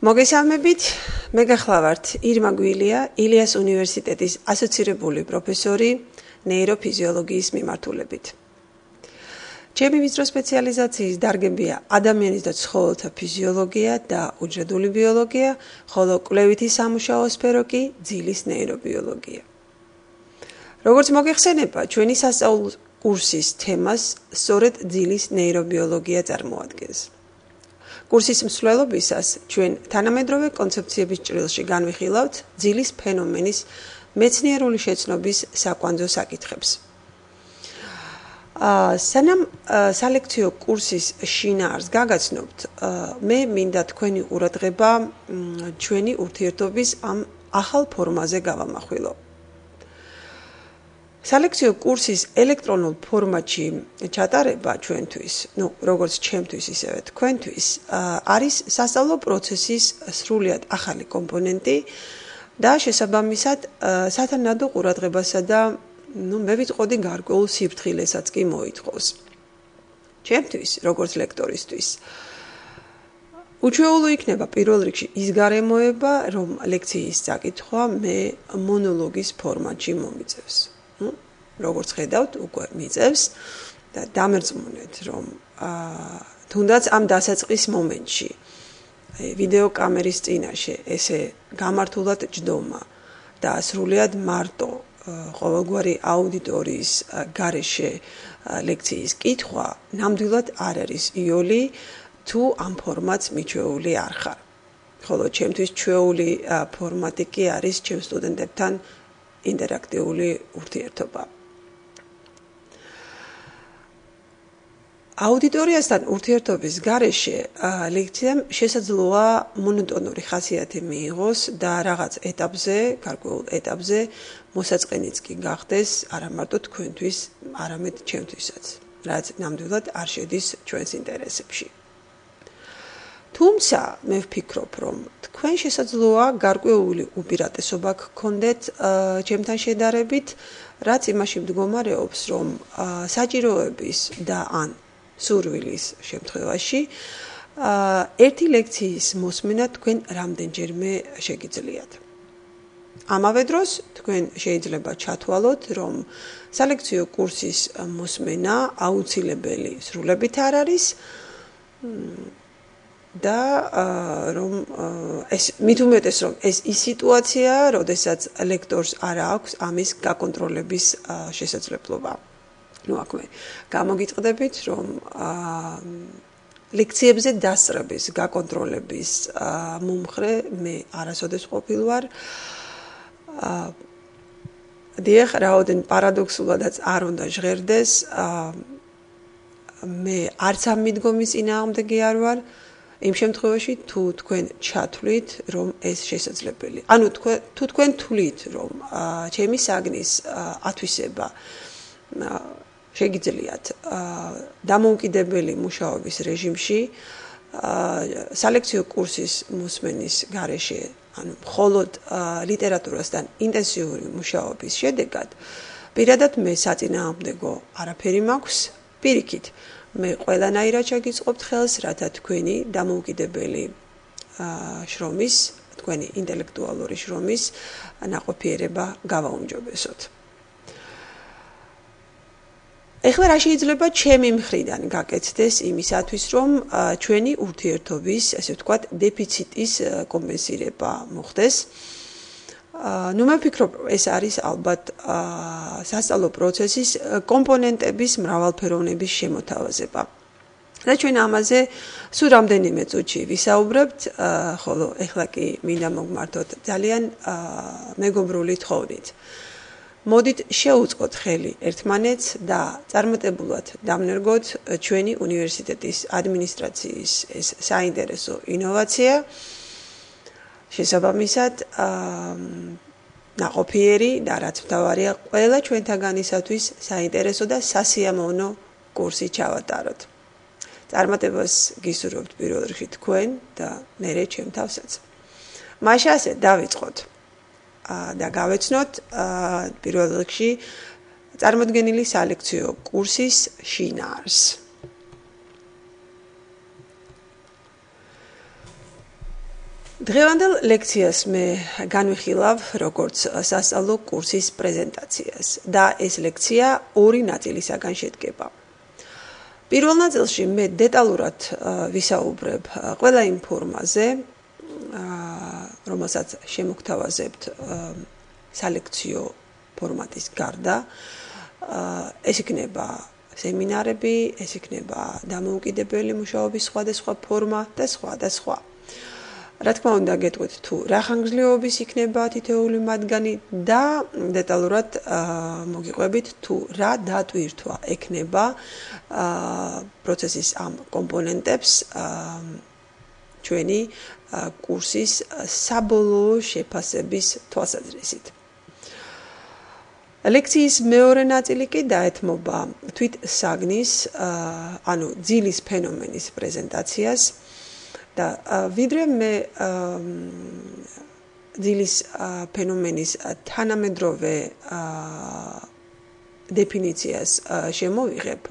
მოგესალმებით, მე გახლავართ ირმა გვილია, ილიას უნივერსიტეტის ასოცირებული პროფესორი ნეიროფიზიოლოგიის მიმართულებით. ჩემი ვიწრო სპეციალიზაციის დარგებია ადამიანის და ცხოველთა ფიზიოლოგია და უჯრედული ბიოლოგია, ხოლო კვლევითი სამუშაო სფერო კი ძილის ნეირობიოლოგია. როგორც მოგეხსენება, ჩვენი სასწავლო კურსის თემას სწორედ ძილის ნეირობიოლოგია წარმოადგენს. კურსის მსვლელობისას ჩვენ თანამედროვე კონცეფციების ჭრილში განვიხილავთ ძილის ფენომენის მეცნიერული შეცნობის საკვანძო საკითხებს. სანამ სალექციო კურსის შინაარს გაგაცნობთ, მე მინდა თქვენი ყურადღება ჩვენი ურთიერთობის ამ ახალ ფორმაზე გავამახვილო. სალექციო კურსის ელექტრონულ ფორმატში ჩატარება ჩვენთვის, როგორც ჩემთვის, ისევე თქვენთვის, არის სასწავლო პროცესის სრულიად ახალი კომპონენტი და შესაბამისად სათანადო ყურადღებასა და მე ვიტყოდი გარკვეულ სიფრთხილესაც კი მოითხოვს. ჩემთვის, როგორც ლექტორისთვის, უჩვეულო იქნება პირველ რიგში ის გარემოება, რომ ლექციის წაკითხვა მე მონოლოგის ფორმატში მომიწევს. როგორც ხედავთ, უკვე მიწევს და დამერწმუნეთ, რომ თუნდაც ამ დასაწყის მომენტში ვიდეო კამერის წინაშე ესე გამართულად ჯდომა და სრულიად მარტო ყოველგვარი აუდიტორიის გარეშე ლექციის კითხვა ნამდვილად არ არის იოლი თუ ამ ფორმატს მიჩვეული არ ხარ. ხოლო ჩემთვის ჩვეული ფორმატი კი არის ჩემ სტუდენტებთან ინტერაქტიული ურთიერთობა. აუდიტორიასთან ურთიერთობის გარეშე ლექციამ შესაძლოა მონოტონური ხასიათი მიიღოს და რაღაც ეტაპზე, გარკვეულ ეტაპზე მოსაწყენიც კი გახდეს არა მარტო თქვენთვის, არამედ ჩემთვისაც, რაც ნამდვილად არ შედის ჩვენს ინტერესებში. თუმცა მე ვფიქრობ, რომ თქვენ შესაძლოა გარკვეული უპირატესობა გქონდეთ ჩემთან შედარებით, რაც იმაში მდგომარეობს, რომ საჭიროების და ან სურვილის შემთხვევაში ერთი ლექციის მოსმენა თქვენ რამდენჯერმე შეგიძლიათ. ამავე დროს თქვენ შეიძლება ჩათვალოთ, რომ სალექციო კურსის მოსმენა აუცილებელი სრულებით არ არის და რომ ეს მით უმეტეს რომ ეს ის სიტუაციაა, როდესაც ლექტორს არ აქვს ამის გაკონტროლების შესაძლებლობა. აქ მე გამოგიტყდებით, რომ ლექციებზე დასწრების, გაკონტროლების მომხრე მე არასოდეს ყოფილ ვარ. დიახ, რაოდენ პარადოქსულადაც არ უნდა ჟღერდეს, მე არც ამ მიდგომის წინააღმდეგი არ ვარ, იმ შემთხვევაში თუ თქვენ ჩათვლით, რომ ეს შესაძლებელი. ანუ თუ თქვენ თვლით, რომ ჩემი საგნის ათვისება შეგიძლიათ დამოუკიდებელი მუშაობის რეჟიმში, სალექციო კურსის მოსმენის გარეშე, ანუ მხოლოდ ლიტერატურასთან ინტენსიური მუშაობის შედეგად, პირადად მე საწინააღმდეგო არაფერი მაქვს, პირიქით, მე ყველანაირად შეგიწყობთ ხელს, რათა თქვენი დამოუკიდებელი შრომის, თქვენი ინტელექტუალური შრომის ნაყოფიერება გავაუმჯობესოთ. ეხლა რა შეიძლება ჩემი მხრიდან გაკეთდეს იმისათვის, რომ ჩვენი ურთიერთობის, ასე ვთქვათ, დეფიციტის კომპენსირება მოხდეს. მე ვფიქრობ, ეს არის ალბათ სასწავლო პროცესის კომპონენტების მრავალფეროვნების შემოთავაზება. და ჩვენ ამაზე სულ რამდენიმე წუთში ვისაუბრებთ, ხოლო ეხლა კი მინდა მოგმართოთ ძალიან მეგობრული თხოვნით. მოდით შევუწყოთ ხელი ერთმანეთს და წარმატებულად დავნერგოთ ჩვენი უნივერსიტეტის ადმინისტრაციის ეს საინტერესო ინოვაცია. შესაბამისად, ნაყოფიერი და რაც მთავარია, ყველა ჩვენთაგანისათვის საინტერესო და სასიამოვნო კურსი ჩავატაროთ. წარმატებას გისურვებთ პირველ რიგში თქვენ და მერე ჩემ თავსაც. მაშინ ასე დავიწყოთ. და გავეცნოთ პირველ რიგში წარმოდგენილი სალექციო კურსის შინაარს. დღევანდელ ლექციას მე განვიხილავ როგორც სასწავლო კურსის პრეზენტაციას და ეს ლექცია ორი ნაწილისაგან შედგება. პირველ ნაწილში მე დეტალურად ვისაუბრებ ყველა იმ ფორმაზე, რომელსაც შემოგთავაზებთ სალექციო ფორმატის გარდა. ეს იქნება სემინარები, ეს იქნება დამოუკიდებელი მუშაობის სხვადასხვა ფორმა და სხვა და სხვა. რა თქმა უნდა, გეტყვით თუ რა ხანგრძლივობის იქნება თითოეული მათგანი და დეტალურად მოგიყვებით თუ რა დატვირთვა ექნება პროცესის ამ კომპონენტებს ჩვენი კურსის საბოლოო შეფასების თვალსაზრისით. ლექციის მეორე ნაწილი კი დაეთმობა თვით საგნის, ანუ ძილის ფენომენის პრეზენტაციას და ვიდრე მე ძილის ფენომენის თანამედროვე დეფინიციას შემოვიღებ,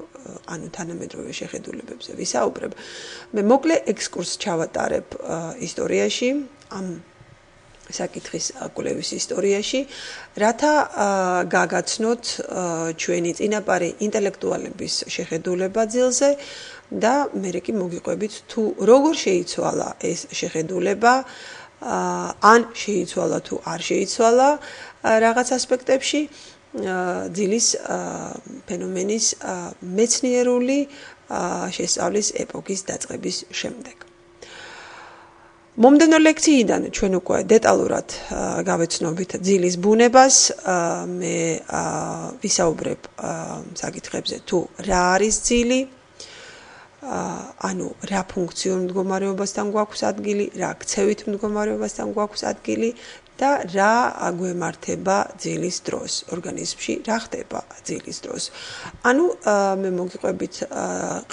ანუ თანამედროვე შეხედულებებზე ვისაუბრებ, მე მოკლე ექსკურსს ჩავატარებ ისტორიაში, ამ საკითხის კვლევის ისტორიაში, რათა გაგაცნოთ ჩვენი წინაპარი ინტელექტუალების შეხედულება ძილზე და მერე კი მოგიყვებით თუ როგორ შეიცვალა ეს შეხედულება, ან შეიცვალა თუ არ შეიცვალა რაღაც ასპექტებში ძილის ფენომენის მეცნიერული შესწავლის ეპოქის დაწყების შემდეგ. მომდენო ლექციიდან ჩვენ უკვე დეტალურად გავეცნობით ძილის ბუნებას, მე ვისაუბრებ საკითხებზე თუ რა არის ძილი, ანუ რა ფუნქციურ მდგომარეობასთან გვაქვს ადგილი, რა ქცევით მდგომარეობასთან გვაქვს ადგილი და რა გვემართება ძილის დროს ორგანიზმში, რა ხდება ძილის დროს. ანუ მე მოგიყვებით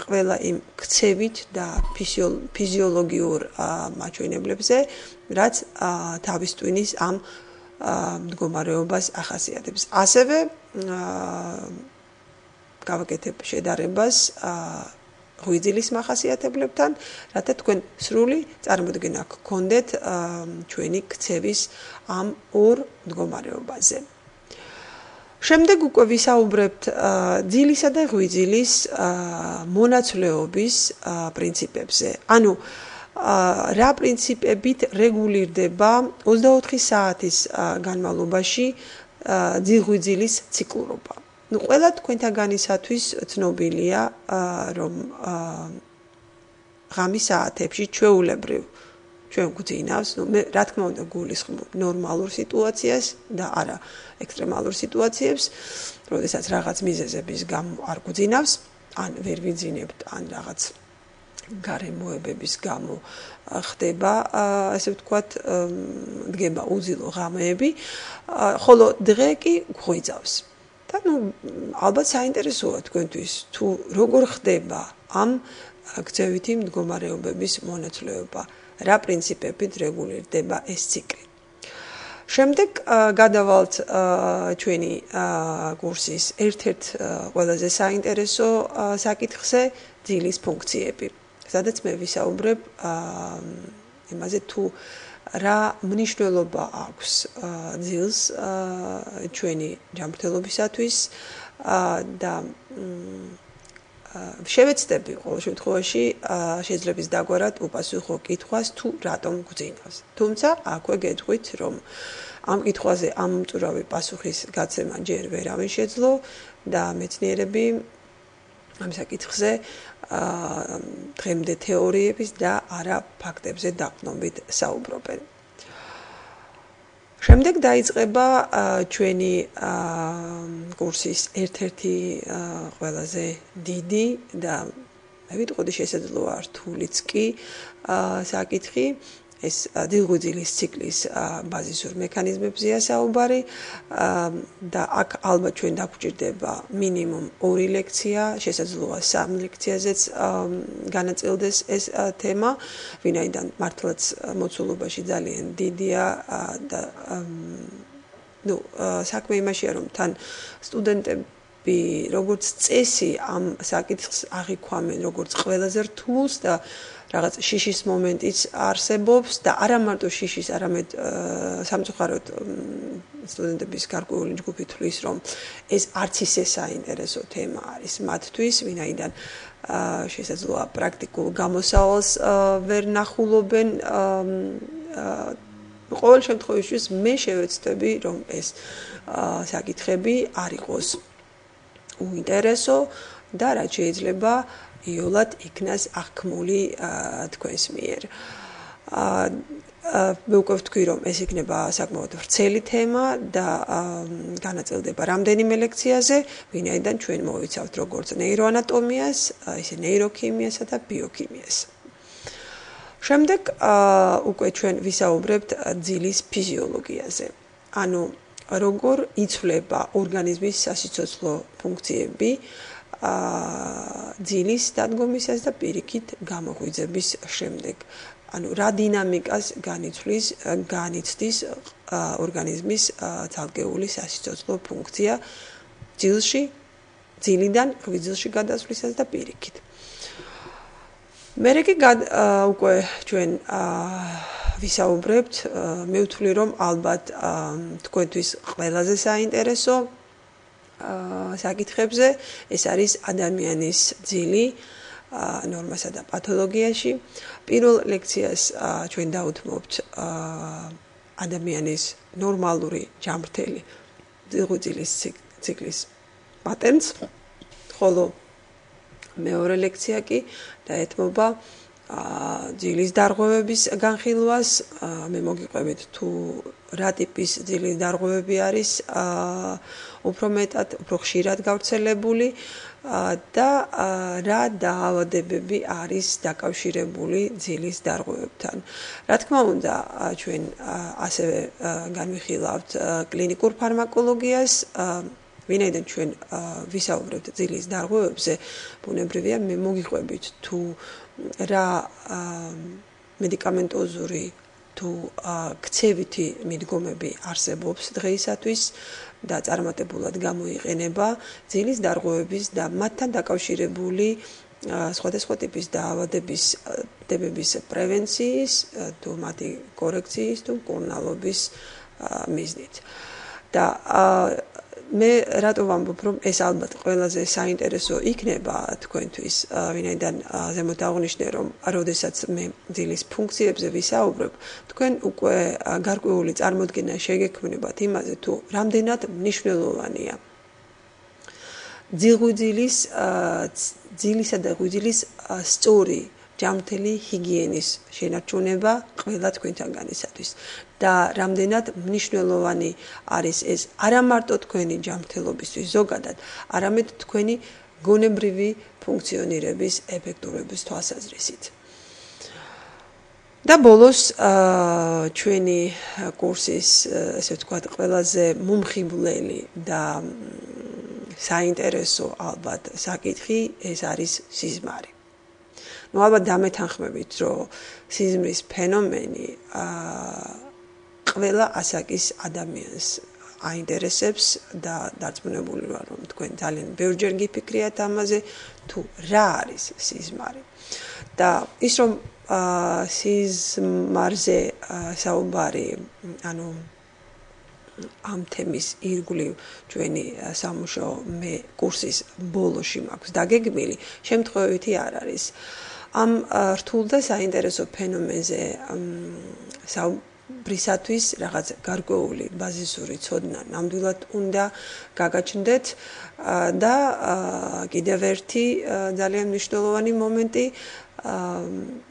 ყველა იმ ქცევით და ფიზიოლოგიურ მაჩვენებლებზე, რაც თავის ტვინის ამ მდგომარეობას ახასიათებს. ასევე გავაკეთებ შედარებას ღვიძლის მახასიათებლებთან, რათა თქვენ სრული წარმოდგენა გქონდეთ ჩვენი ქცევის ამ ორ მდგომარეობაზე. შემდეგ უკვე ვისაუბრებთ ძილისა და ღვიძლის მონაცვლეობის პრინციპებზე. ანუ რა პრინციპებით რეგულირდება 24 საათის განმავლობაში ძილ-ღვიძლის ციკლურობა. ყველა თქვენთაგანისათვის ცნობილია, რომ ღამის საათებში ჩვეულებრივ ჩვენ გვძინავს, მე რა თქმა უნდა გულისხმობ ნორმალურ სიტუაციას და არა ექსტრემალურ სიტუაციებს, როდესაც რაღაც მიზეზების გამო არ გვძინავს, ან ვერ ვიძინებთ, ან რაღაც გარემოებების გამო ხდება, ასე ვთქვათ, დგება უძილო ღამეები, ხოლო დღე კი გვხვიძავს. და ალბათ საინტერესოა თქვენთვის თუ როგორ ხდება ამ ქცევითი მდგომარეობების მონაცვლეობა, რა პრინციპებით რეგულირდება ეს ციკლი. შემდეგ გადავალთ ჩვენი კურსის ერთ-ერთ ყველაზე საინტერესო საკითხზე, ძილის ფუნქციები, სადაც მე ვისაუბრებ იმაზე თუ რა მნიშვნელობა აქვს ძილს ჩვენი ჯანმრთელობისათვის და შევეცდები ყოველ შემთხვევაში შეძლებს დაგვარად უპასუხო კითხვას თუ რატომ გვძინავს. თუმცა აქვე გეტყვით, რომ ამ კითხვაზე ამომწურავი პასუხის გაცემა ჯერ ვერავინ შეძლო და მეცნიერები ამ საკითხზე დღემდე თეორიების და არა ფაქტებზე დაყრდნობით საუბრობენ. შემდეგ დაიწყება ჩვენი კურსის ერთ-ერთი ყველაზე დიდი და მე ვიტყოდი შესაძლოა რთულიც კი საკითხი, ეს ძილ-ღვიძლის ციკლის ბაზისურ მექანიზმებზეა საუბარი და აქ ალბათ ჩვენ დაგვჭირდება მინიმუმ 2 ლექცია, შესაძლოა 3 ლექციაზეც განაწილდეს ეს თემა, ვინაიდან მართლაც მოცულობაში ძალიან დიდია და საქმე იმაშია, რომ თან სტუდენტები როგორც წესი ამ საკითხს აღიქვამენ როგორც ყველაზე რთულს და რაღაც შიშის მომენტიც არსებობს და არა მარტო შიშის, არამედ სამწუხაროდ სტუდენტების გარკვეული ჯგუფი თვლის, რომ ეს არც ისე საინტერესო თემა არის მათთვის, ვინაიდან შესაძლოა პრაქტიკულ გამოსავალს ვერ ნახულობენ. ყოველ შემთხვევაში მე შევეცდები, რომ ეს საკითხები არ იყოს უინტერესო და რაც შეიძლება იოლად იქნას აღქმული თქვენს მიერ. მე უკვე ვთქვი, რომ ეს იქნება საკმაოდ ვრცელი თემა და განაწილდება რამდენიმე ლექციაზე, ვინაიდან ჩვენ მოვიცავთ როგორც ნეიროანატომიას, ისე ნეიროქიმიასა და ბიოქიმიას. შემდეგ უკვე ჩვენ ვისაუბრებთ ძილის ფიზიოლოგიაზე. ანუ როგორ იცვლება ორგანიზმის სასიცოცხლო ფუნქციები ძილის დადგომისას და პირიქით გამოღვიძების შემდეგ. ანუ რა დინამიკას განიცდის ორგანიზმის ცალკეული სასიცოცხლო ფუნქცია ძილიდან ღვიძლში გადასვლისას და პირიქით. მერე კი უკვე ჩვენ ვისაუბრებთ, მე ვთვლი, რომ ალბათ თქვენთვის ყველაზე საინტერესო საკითხებზე ეს არის ადამიანის ძილი ნორმასა და პათოლოგიაში. პირველ ლექციას ჩვენ დავუთმობთ ადამიანის ნორმალური ჯამრთელი ძილღუძილის ციკლის პატერნს, ხოლო მეორე ლექცია კი დაეთმობა ძილის დარღვევების განხილვას. მე მოგიყვებით თუ რა ტიპის ძილის დარღვევები არის უფრო მეტად, უფრო ხშირად გავრცელებული და რა დაავადებები არის დაკავშირებული ძილის დარღვევებთან. რა თქმა უნდა, ჩვენ ასევე განვიხილავთ კლინიკურ ფარმაკოლოგიას, ვინაიდან ჩვენ ვისაუბრებთ ძილის დარღვევებზე, ბუნებრივია მე მოგიყვებით თუ რა მედიკამენტოზური თუ ქცევითი მიდგომები არსებობს დღეისათვის და წარმატებულად გამოიყენება ძილის დარღვევების და მათთან დაკავშირებული სხვადასხვა ტიპის დაავადებების პრევენციის თუ მათი კორექციის თუ მკურნალობის მიზნით. და მე რატო ვამბობ, რომ ეს ალბათ ყველაზე საინტერესო იქნება თქვენთვის, ვინაიდან ზემოთ აღნიშნე, რომ როდესაც მე ძილის ფუნქციებზე ვისაუბრებ, თქვენ უკვე გარკვეული წარმოდგენა შეგექმნებათ იმაზე, თუ რამდენად მნიშვნელოვანია ძილისა და ღვიძლის სწორი ჯამრთელი ჰიგიენის შენარჩუნება ყველა თქვენთაგანისათვის და რამდენად მნიშვნელოვანი არის ეს არა მარტო თქვენი ჯამრთელობისთვის ზოგადად, არამედ თქვენი გონებრივი ფუნქციონირების ეფექტურობის თვალსაზრისით. და ბოლოს ჩვენი კურსის, ესე ვთქვათ, ყველაზე მომხიბვლელი და საინტერესო ალბათ საკითხი ეს არის სიზმარი. ალბათ დამეთანხმებით, რომ სიზმრის ფენომენი ყველა ასაკის ადამიანს აინტერესებს და დარწმუნებული ვარ, რომ თქვენ ძალიან ბევრჯერ გიფიქრიათ ამაზე, თუ რა არის სიზმარი. და ის რომ სიზმარზე საუბარი, ანუ ამ თემის ირგვლივ ჩვენი სამუშაო მე კურსის ბოლოში მაქვს დაგეგმილი, შემთხვევითი არ არის. ამ რთულ და საინტერესო ფენომენზე საუბრისათვის რაღაც გარკვეული ბაზისური ცოდნა ნამდვილად უნდა გაგაჩნდეთ და კიდევ ერთი ძალიან მნიშვნელოვანი მომენტი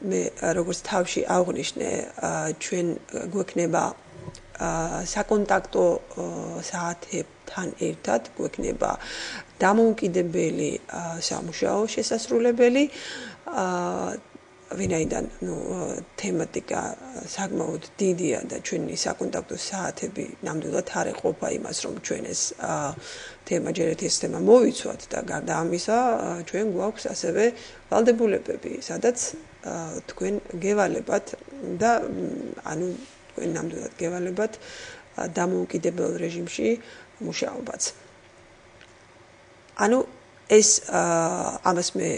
მე როგორც თავში აღვნიშნე, ჩვენ გვექნება საკონტაქტო საათებთან ერთად გვექნება დამოუკიდებელი სამუშაო შესასრულებელი, ვინაიდან თემატიკა საკმაოდ დიდია და ჩვენი საკონტაქტო საათები ნამდვილად არ ეყოფა იმას, რომ ჩვენ ეს თემა ჯერ ერთი ეს თემა მოვიცვათ და გარდა ამისა ჩვენ გვაქვს ასევე ვალდებულებები, სადაც თქვენ გევალებათ და ანუ თქვენ ნამდვილად გევალებათ დამოუკიდებელ რეჟიმში მუშაობაც. ანუ ეს ამას მე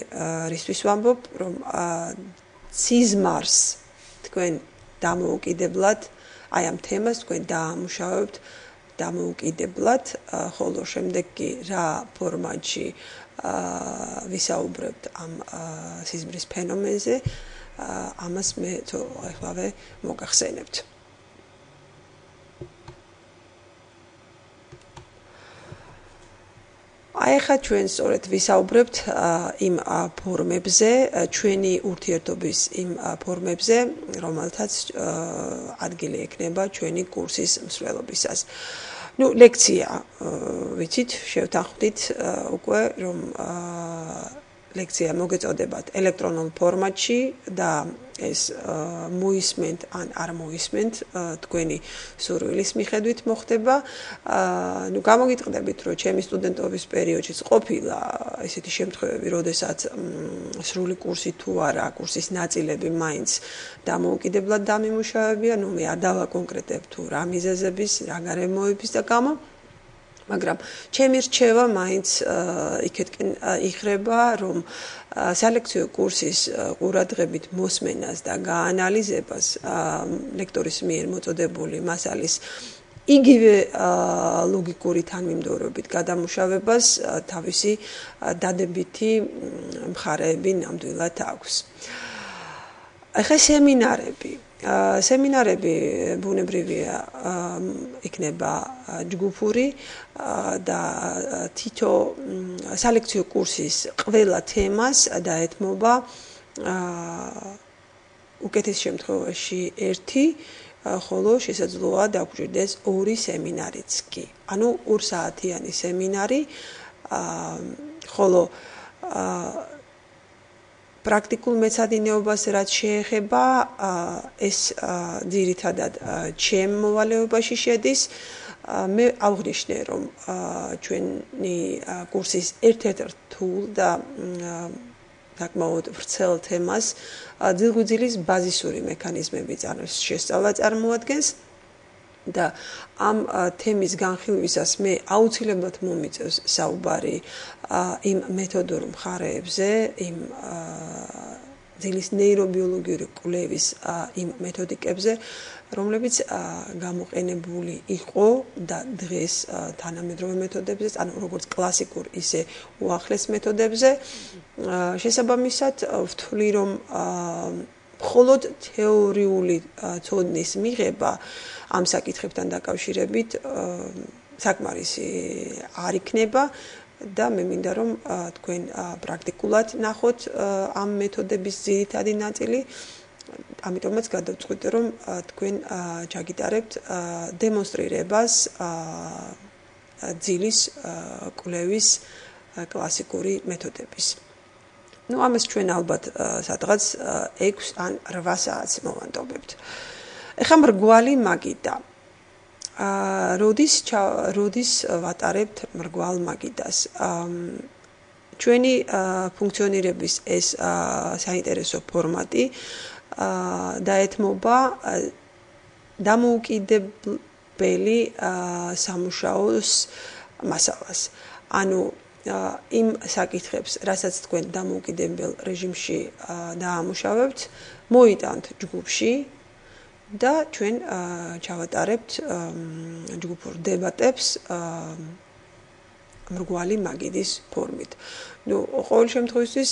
რისთვის ვამბობ, რომ სიზმარს თქვენ დამოუკიდებლად აი ამ თემას თქვენ დაამუშავებთ დამოუკიდებლად, ხოლო შემდეგ კი რა ფორმატში ვისაუბრებთ ამ სიზმრის ფენომენზე, ამას მე ახლავე მოგახსენებთ. აი ხა ჩვენ სწორედ ვისაუბრებთ იმ ფორმებზე, ჩვენი ურთიერთობის იმ ფორმებზე, რომელთაც ადგილი ექნება ჩვენი კურსის მსვლელობისას. ნუ ლექცია ვიცით, შევთანხმდით უკვე რომ ლექცია მოგეწოდებათ ელექტრონულ ფორმატში და ეს მოისმენთ ან არ მოისმენთ თქვენი სურვილის მიხედვით მოხდება. ნუ გამოგიტყდებით, რომ ჩემი სტუდენტობის პერიოდშიც ყოფილა ესეთი შემთხვევები, როდესაც სრული კურსი თუ არა, კურსის ნაწილები მაინც დამოუკიდებლად დამიმუშავებია, ნუ მე არ დავაკონკრეტებ თუ რა მიზეზების, რა გარემოების და გამო, მაგრამ ჩემი რჩევა მაინც იქეთკენ იხრება, რომ სალექციო კურსის ყურადღებით მოსმენას და გაანალიზებას ლექტორის მიერ მოწოდებული მასალის იგივე ლოგიკური თანმიმდევრობით გადამუშავებას თავისი დადებითი მხარეები ნამდვილად აქვს. ახლა სემინარები ბუნებრივია იქნება ჯგუფური და თითო სალექციო კურსის ყველა თემას დაეთმობა უკეთეს შემთხვევაში ერთი, ხოლო შესაძლოა დაგვჭირდეს ორი სემინარიც კი. ანუ 2 საათიანი სემინარი, ხოლო პრაქტიკულ მეცადინეობას რაც შეეხება, ეს ძირითადად ჩემ მოვალეობაში შედის. მე აღვნიშნე, რომ ჩვენი კურსის ერთ-ერთ რთულ და საკმაოდ ვრცელ თემას ძილგვიძლის ბაზისური მექანიზმების შესწავლა წარმოადგენს და ამ თემის განხილვისას მე აუცილებლად მომიწევს საუბარი იმ მეთოდურ მხარეებზე, იმ ძილის ნეირობიოლოგიური კვლევის იმ მეთოდიკებზე, რომლებიც გამოყენებული იყო და დღეს თანამედროვე მეთოდებზეც, ანუ როგორც კლასიკურ, ისე უახლეს მეთოდებზე. შესაბამისად, ვთვლი, რომ მხოლოდ თეორიული ცოდნის მიღება ამ საკითხებთან დაკავშირებით საკმარისი არ იქნება და მე მინდა რომ თქვენ პრაქტიკულად ნახოთ ამ მეთოდების ძირითადი ნაწილი. ამიტომაც გადავწყვიტე, რომ თქვენ ჩაგიტარებთ დემონსტრირებას ძილის კვლევის კლასიკური მეთოდების. ნუ ამას ჩვენ ალბათ სადღაც 6 ან 8 საათს მოვანტობებთ. ეხლა მრგვალი მაგიდა. როდის ვატარებთ მრგვალ მაგიდას? ჩვენი ფუნქციონირების ეს საინტერესო ფორმატი დაეთმობა დამოუკიდებელი სამუშაოს მასალას. ანუ იმ საკითხებს, რასაც თქვენ დამოუკიდებელ რეჟიმში დაამუშავებთ, მოიტანთ ჯგუფში და ჩვენ ჩავატარებთ ჯგუფურ დებატებს მრგვალი მაგიდის ფორმით. ნუ ყოველ შემთხვევაში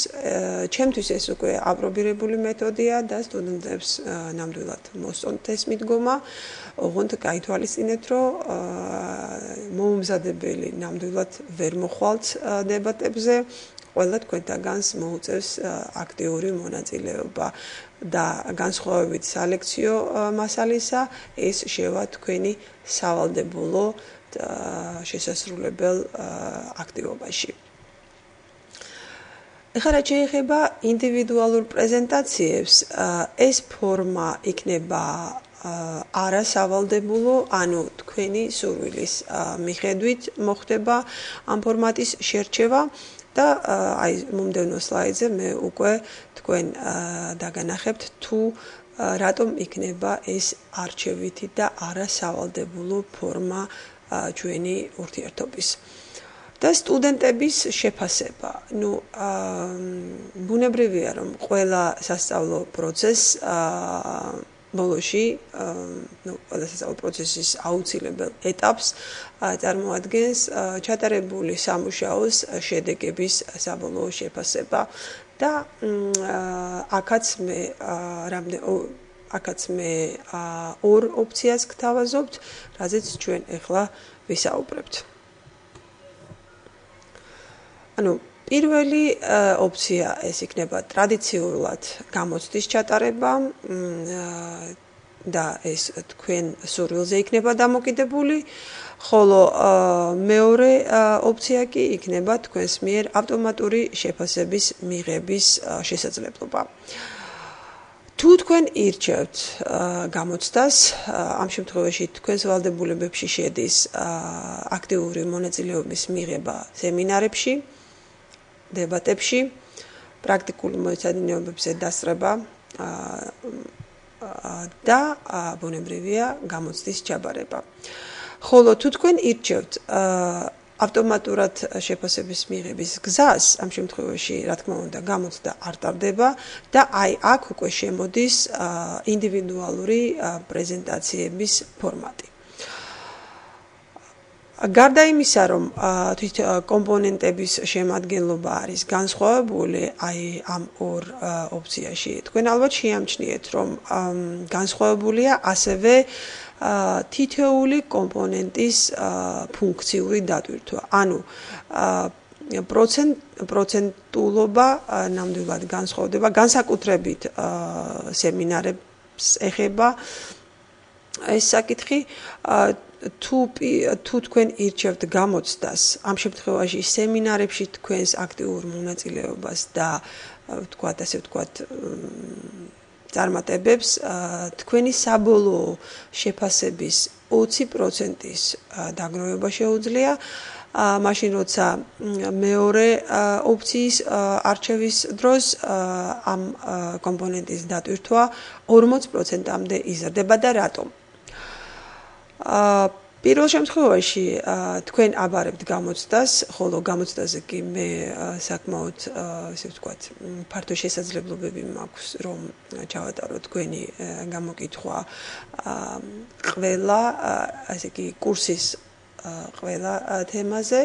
ჩემთვის ეს უკვე აპრობირებული მეთოდია და სტუდენტებს ნამდვილად მოსწონთ ეს მიდგომა. ოღონდ გაითვალისწინეთ, რომ მოუმზადებელი ნამდვილად ვერ მოხვალთ დებატებზე. ყველა თქვენთაგანს მოუწევს აქტიური მონაწილეობა და განსხვავებით სალექციო მასალისა, ეს შევა თქვენი სავალდებულო შესასრულებელ აქტივობაში. ეხლა რაც შეეხება ინდივიდუალურ პრეზენტაციებს, ეს ფორმა იქნება არასავალდებულო, ანუ თქვენი სურვილის მიხედვით მოხდება ამ ფორმატის შერჩევა და აი მომდევნო სლაიდზე მე უკვე თქვენ დაგანახებთ თუ რატომ იქნება ეს არჩევითი და არასავალდებულო ფორმა ჩვენი ურთიერთობის. და სტუდენტების შეფასება. ნუ ბუნებრივია რომ ყველა სასწავლო პროცესს ბოლოში ყველა სასწავლო პროცესის აუცილებელ ეტაპს წარმოადგენს ჩატარებული სამუშაოს შედეგების საბოლოო შეფასება და აქაც მე ორ ოპციას გთავაზობთ, რაზეც ჩვენ ახლა ვისაუბრებთ. პირველი ოპცია ეს იქნება ტრადიციულად გამოცდის ჩატარება და ეს თქვენ სურვილზე იქნება დამოკიდებული, ხოლო მეორე ოპცია კი იქნება თქვენს მიერ ავტომატური შეფასების მიღების შესაძლებლობა. თუ თქვენ ირჩევთ გამოცდას, ამ შემთხვევაში თქვენს ვალდებულებებში შედის აქტიური მონაწილეობის მიღება სემინარებში, დებატებში, პრაქტიკული მოწინააღმდეგეობებზე დასწრება და ბუნებრივია გამოცდის ჩაბარება. ხოლო თუ თქვენ ირჩევთ ავტომატურად შეფასების მიღების გზას, ამ შემთხვევაში, რა თქმა უნდა, გამოცდა არ ტარდება და აი აქ უკვე შემოდის ინდივიდუალური პრეზენტაციების ფორმატი. გარდა იმისა, რომ თვით კომპონენტების შემადგენლობა არის განსხვავებული, აი ამ ორ ოპციაში, თქვენ ალბათ შეამჩნიეთ, რომ განსხვავებულია ასევე თითოეული კომპონენტის ფუნქციური დატვირთვა. ანუ პროცენტულობა ნამდვილად განსხვავდება, განსაკუთრებით სემინარებს ეხება ეს საკითხი. თუ თქვენ ირჩევთ გამოცდას, ამ შემთხვევაში სემინარებში თქვენს აქტიურ მონაწილეობას და ვთქვათ წარმატებებს თქვენი საბოლოო შეფასების 20%-ის დაგროვება შეუძლია, მაშინ როცა მეორე ოპციის არჩევის დროს ამ კომპონენტის დატვირთვა 40%-მდე იზრდება და რატომ? პირველ შემთხვევაში თქვენ აბარებთ გამოცდას, ხოლო გამოცდაზე კი მე საკმაოდ ესე ვთქვათ, ფართო შესაძლებლობები მაქვს, რომ ჩავატარო თქვენი გამოკითხვა ყველა, ასე იგი კურსის ყველა თემაზე.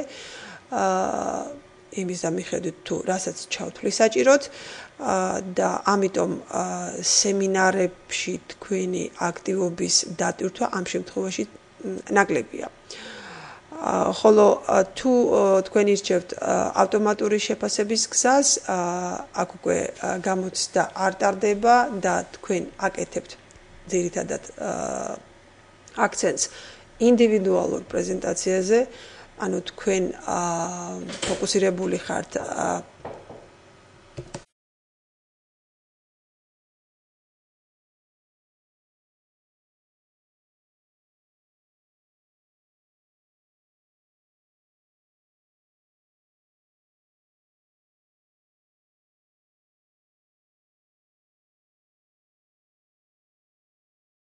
იმის დამიხედვით თუ რასაც ჩავთვლი საჭიროდ და ამიტომ სემინარებში თქვენი აქტივობის დატვირთვა ამ შემთხვევაში ნაკლებია. ხოლო თუ თქვენ ირჩევთ ავტომატური შეფასების გზას, აქ უკვე გამოცდა არ ტარდება და თქვენ აკეთებთ ძირითადად აქცენტს ინდივიდუალურ პრეზენტაციაზე, ანუ თქვენ ფოკუსირებული ხართ